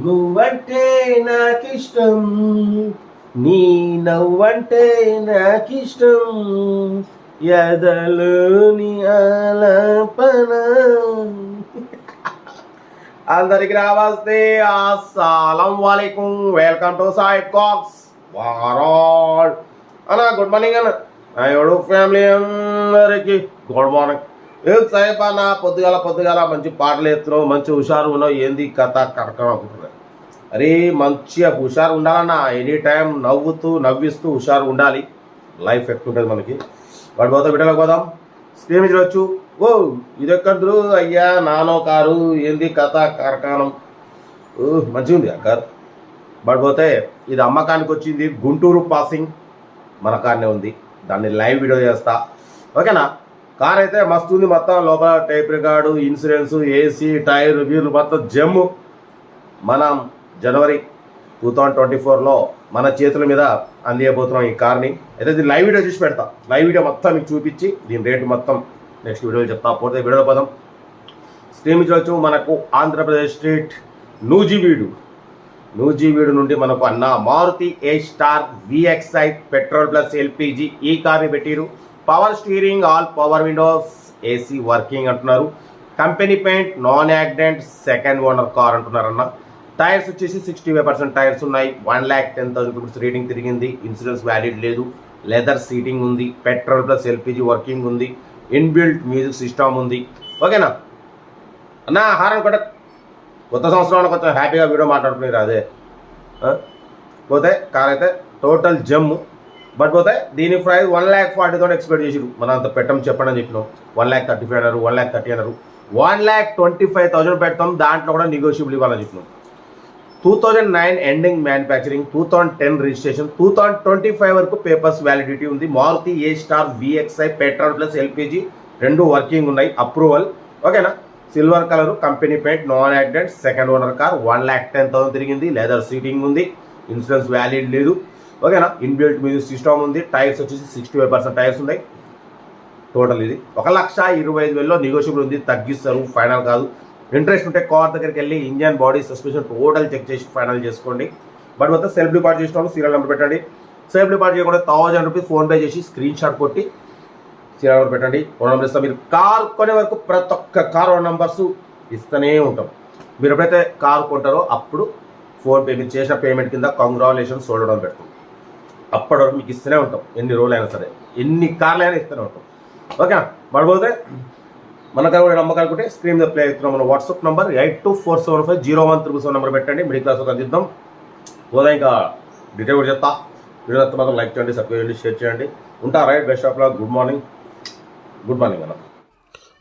నువ్వంటే నాకిష్టం, నీ నవ్వంటే నాకిష్టం, ఎదలోని ఆలాపన. అందరికి నమస్తే, అస్సలం వాలేకుం, వెల్కమ్ టు సాయి కాక్స్ వారాల్ అన్న. గుడ్ మార్నింగ్ అన్న. నా ఎవడు ఫ్యామిలీ అందరికి గుడ్ మార్నింగ్. ఏ సాయిబ్ అన్న, పొద్దుగాల మంచి పాటలు ఎత్తున్నావు, మంచి హుషారు ఉన్నావు, ఏంది కథ కరకం అనుకుంటున్నా. అరే మంచిగా హుషారు ఉండాలన్న, ఎనీ టైం నవ్విస్తూ హుషారు ఉండాలి. లైఫ్ ఎక్కువ మనకి. వాడు పోతా బిడ్డలకు పోదాం. స్క్రీన్ మీద వచ్చు. ఓ ఇది ఎక్కడురు అయ్యా, నానో కారు, ఏంది కథ కరకానం. మంచిగా ఉంది ఆ కారు. పడిపోతే ఇది అమ్మకానికి వచ్చింది, గుంటూరు పాసింగ్ మన కార్నే ఉంది. దాన్ని లైవ్ వీడియో చేస్తా, ఓకేనా. కార్ అయితే మస్తు ఉంది, మొత్తం లోపల tape record, insurance, AC, tyre వీర్లు మొత్తం జమ్ము. మనం జనవరి 2024లో మన చేతుల మీద అందియబోతున్నాం ఈ కార్ని. అయితే దీన్ని లైవ్ వీడియో చూసి పెడతా. లైవ్ వీడియో మొత్తం మీకు చూపించి దీని రేటు మొత్తం నెక్స్ట్ వీడియోలో చెప్తా. పోతే వీడియో పదం స్క్రీన్ మీద వచ్చు. మనకు ఆంధ్రప్రదేశ్ స్టేట్ నూజివీడు నుండి మనకు అన్న Maruti A star VXi petrol plus LPG ఈ కార్ని పెట్టిరు. Power steering, all power windows, AC working అంటున్నారు. Company paint, non accident, second owner car అంటున్నారన్న. టైర్స్ వచ్చేసి 65% టైర్స్ ఉన్నాయి. 1,10,000 రూపీస్ రేటింగ్ తిరిగింది. ఇన్సూరెన్స్ వ్యాలిడ్ లేదు. లెదర్ సీటింగ్ ఉంది. పెట్రోల్ ప్లస్ LPG వర్కింగ్ ఉంది. ఇన్బిల్ట్ మ్యూజిక్ సిస్టమ్ ఉంది, ఓకేనా అన్న. హారన్ కొట్ట. కొత్త సంవత్సరంలో కొంచెం హ్యాపీగా వీడియో మాట్లాడుకున్నారు అదే. పోతే కార్ అయితే టోటల్ జమ్ము. బట్ పోతే దీని ప్రైస్ 1,40,000 ఎక్స్పెక్ట్ చేసిరు. మనం అంత పెట్టం చెప్పండి అని చెప్పినాం. 1,35,000 అన్నారు, 1,30,000 అన్నారు. 1,25,000 పెడతాం, దాంట్లో కూడా నెగోషియబుల్ ఇవ్వాలని చెప్పినాం. 2009 ఎండింగ్ మ్యానుఫ్యాక్చరింగ్, 2010 రిజిస్ట్రేషన్, 2025 వరకు పేపర్స్ వ్యాలిడిటీ ఉంది. Maruti A star VXi petrol plus LPG రెండు వర్కింగ్ ఉన్నాయి, అప్రూవల్, ఓకేనా. Silver colour, company paint, non accident, second owner car. 1,10,000 తిరిగింది. లెదర్ సీటింగ్ ఉంది. ఇన్సూరెన్స్ వ్యాలిడ్ లేదు, ఓకేనా. ఇన్బిల్ట్ మ్యూజిక్ సిస్టమ్ ఉంది. టైర్స్ వచ్చేసి 65% టైర్స్ ఉన్నాయి. టోటల్ ఇది 1,25,000లో నెగోషియబుల్ ఉంది, తగ్గిస్తారు, ఫైనల్ కాదు. ఇంట్రెస్ట్ ఉంటే కార్ దగ్గరికి వెళ్ళి engine, body, suspension total check చేసి ఫైనల్ చేసుకోండి. బట్ మొత్తం సెల్ఫ్ డిపార్ట్ చేసిన సీరియల్ నెంబర్ పెట్టండి. సెల్ఫ్ డిపార్ట్ చేయకుండా 1,000 రూపీస్ ఫోన్పే చేసి స్క్రీన్ షాట్ కొట్టి సీరియల్ నెంబర్ పెట్టండి. ఫోన్ నెంబర్ ఇస్తాం. మీరు కార్ కొనే వరకు ప్రతి ఒక్క కార్ నెంబర్స్ ఇస్తూనే ఉంటాం. మీరు ఎప్పుడైతే కార్ కొంటారో అప్పుడు ఫోన్పే మీరు చేసిన పేమెంట్ కింద కంగ్రాచులేషన్స్ చూడడం పెడతాం. అప్పటి వరకు మీకు ఇస్తూనే ఉంటాం. ఎన్ని రోజులు అయినా సరే, ఎన్ని కార్లు అయినా ఇస్తూనే ఉంటాం, ఓకేనా. పడిపోతే మన కార్ కూడా నమ్మకం అనుకుంటే స్క్రీన్ మీద ప్లే అవుతున్నాం. మన వాట్సాప్ నెంబర్ 8247501377 నెంబర్ పెట్టండి. మిడిల్ క్లాస్ ఒక అందిద్దాం. పోదా ఇంకా డీటెయిల్ కూడా చెప్తా. వీడియో మాత్రం లైక్ చేయండి, సబ్స్క్రైబ్ చేయండి, షేర్ చేయండి. ఉంటా right. Best of luck. Good morning అన్న.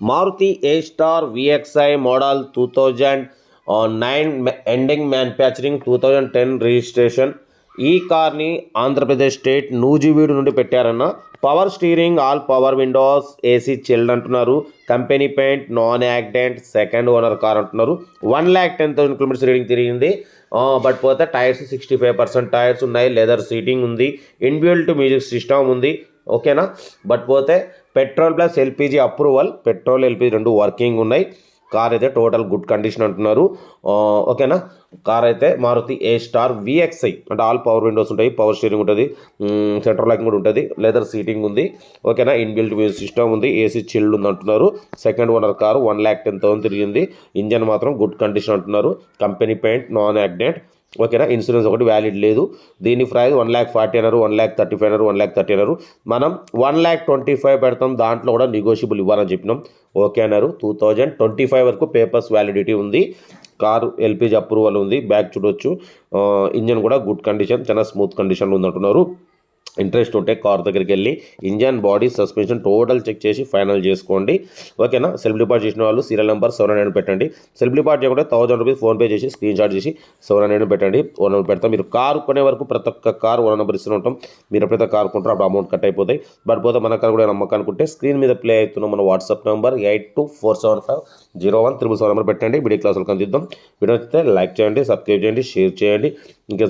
Maruti A star VXi model 2009 ending manufacturing, 2010 registration. ఈ కార్ని ఆంధ్రప్రదేశ్ స్టేట్ నూజివీడు నుండి పెట్టారన్న. Power steering, all power windows, AC chilled అంటున్నారు. Company paint, non accident, second owner car అంటున్నారు. 1,10,000 కిలోమీటర్స్ రీడింగ్ తిరిగింది. But పోతే tyres 65% tyres ఉన్నాయి. Leather seating ఉంది. ఇన్బిల్ట్ మ్యూజిక్ సిస్టమ్ ఉంది, ఓకేనా. బట్ పోతే petrol plus LPG approval, petrol LPG రెండు వర్కింగ్ ఉన్నాయి. కార్ అయితే టోటల్ గుడ్ కండిషన్ అంటున్నారు, ఓకేనా. కార్ అయితే మారుతి ఏ స్టార్ VXi అంటే ఆల్ పవర్ విండోస్ ఉంటాయి, పవర్ స్టీరింగ్ ఉంటుంది, సెంట్రల్ లాకింగ్ కూడా ఉంటుంది, లెదర్ సీటింగ్ ఉంది, ఓకేనా. ఇన్బిల్ట్ మ్యూజిక్ సిస్టమ్ ఉంది, ఏసీ చిల్డ్ ఉంది అంటున్నారు. Second owner car. 1,10,000 తిరిగింది. ఇంజన్ మాత్రం గుడ్ కండిషన్ అంటున్నారు. కంపెనీ పెయింట్, నాన్ యాక్సిడెంట్, ఓకేనా. ఇన్సూరెన్స్ ఒకటి వ్యాలిడ్ లేదు. దీని ప్రైస్ 1,40,000 అన్నారు, 1,35,000 అన్నారు, 1,30,000 అన్నారు. మనం 1,25,000 పెడతాం, దాంట్లో కూడా నెగోషియబుల్ ఇవ్వాలని చెప్పినాం, ఓకే అన్నారు. 2025 వరకు పేపర్స్ వ్యాలిడిటీ ఉంది. కారు LPG అప్రూవల్ ఉంది. బ్యాక్ చూడొచ్చు. ఇంజన్ కూడా గుడ్ కండిషన్, చాలా స్మూత్ కండిషన్లో ఉంది అంటున్నారు. ఇంట్రెస్ట్ ఉంటే కార్ దగ్గరికి వెళ్ళి engine, body, suspension total check చేసి ఫైనల్ చేసుకోండి, ఓకేనా. సెల్ఫ్ డిపార్ట్ చేసిన వాళ్ళు సీరియల్ నెంబర్ 700 పెట్టండి. సెల్ఫ్ డిపార్ట్ చేయకుండా 1,000 రూపీస్ ఫోన్పే చేసి స్క్రీన్ షాట్ చేసి 700 పెట్టండి. ఓన్ నెంబర్ పెడతాం. మీరు కారు కొనే వరకు ప్రతి ఒక్క కారు ఓన్ నెంబర్ ఇస్తూ ఉంటాం. మీరు ఎప్పుడైతే కారు కొంటారో అప్పుడు అమౌంట్ కట్ అయిపోతాయి. బట్ పోతే మన కారు కూడా నమ్మకం అనుకుంటే స్క్రీన్ మీద ప్లే అవుతున్నాం. మన వాట్సాప్ నెంబర్ 8247501377 నెంబర్ పెట్టండి. వీడియో క్లాసులు కందిద్దాం. వీడియో అయితే లైక్ చేయండి, సబ్స్క్రైబ్ చేయండి, షేర్ చేయండి. ఇంకేం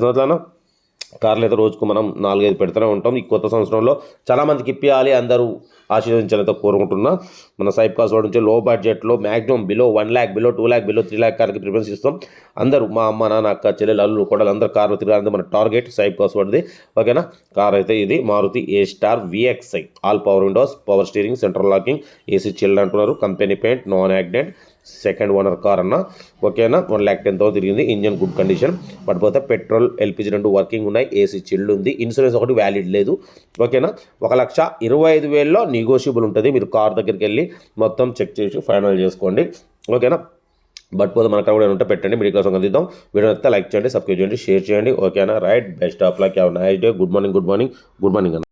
కార్లు అయితే రోజుకు మనం 4-5 పెడుతూనే ఉంటాం. ఈ కొత్త సంవత్సరంలో చాలామందికి ఇప్పియాలి, అందరూ ఆశీర్వదించాలతో కోరుకుంటున్నా. మన సైప్ కార్స్ వాడి నుంచి లో బడ్జెట్లో maximum below 1 lakh, below 2 lakh, below 3 lakh కార్కి ప్రిఫరెన్స్ ఇస్తాం. అందరూ మా అమ్మ, నాన్న, అక్క, చెల్లెలు, అల్లు, కొడలు అందరూ కార్లు తిరగాలంటే మన టార్గెట్ సైప్ కార్స్ వాడిది. ఓకేనా. కార్ అయితే ఇది Maruti A star VXi, all power windows, power steering, central locking, AC chilled అంటున్నారు. Company paint, non accident, second owner car అన్న. ఓకేనా. 1,10,000 తిరిగింది. Engine good condition. పడిపోతే పెట్రోల్, LPG 2 వర్కింగ్ ఉన్నాయి. ఏసీ చిల్డ్ ఉంది. ఇన్సూరెన్స్ ఒకటి వ్యాలిడ్ లేదు. ఓకేనా. 1,25,000లో నెగోషియబుల్ ఉంటుంది. మీరు కార్ దగ్గరికి వెళ్ళి మొత్తం చెక్ చేసి ఫైనల్ చేసుకోండి. ఓకేనా. బట్ పోతే మన కార్ కూడా ఉంటే పెట్టండి. మిడిల్ క్లాస్ అందిద్దాం. వీడియో అయితే లైక్ చేయండి, సబ్స్క్రైబ్ చేయండి, షేర్ చేయండి. ఓకేనా. Right. Best of luck. Have nice day. Good morning అన్న.